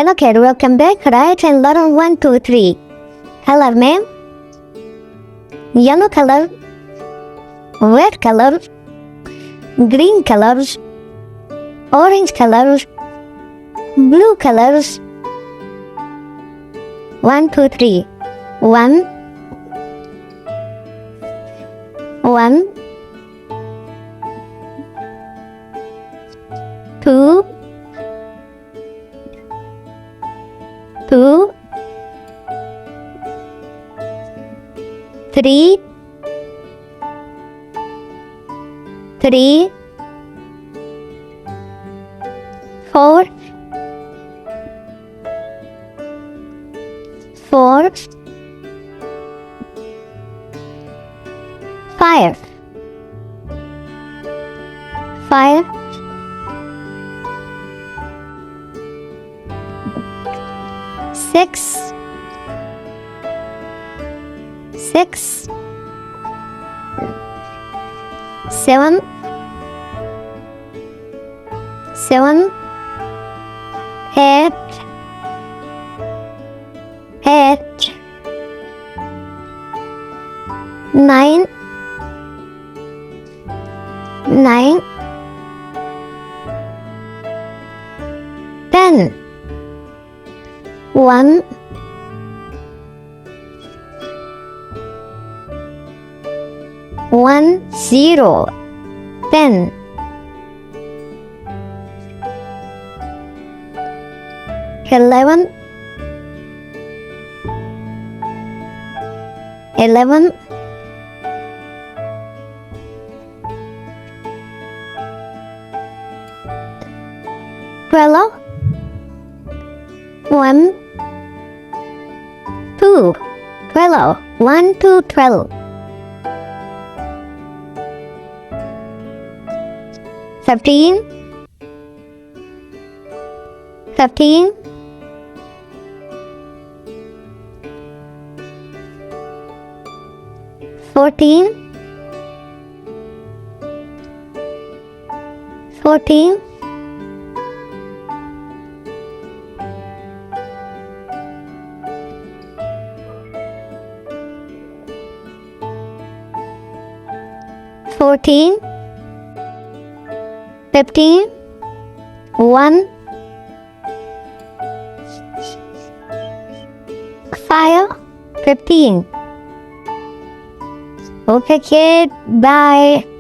Hello kid, welcome back. Right and learn 1, 2, 3. Color name. Yellow color, red color, green colors, orange colors, blue colors. 1, 2, 3. 1, 1, 2, 2, 3, 3, 4, 4, 5, 5, 6, 6, 7, 7, 8, 8, 9, 9, 10. 1, 1, 0, 10. 11, 11, 12, 1, 2, 12, 1, 2, 12. 13, 13, 14, 14, 14, 15, 1, 5, 15. Okay, kid. Bye.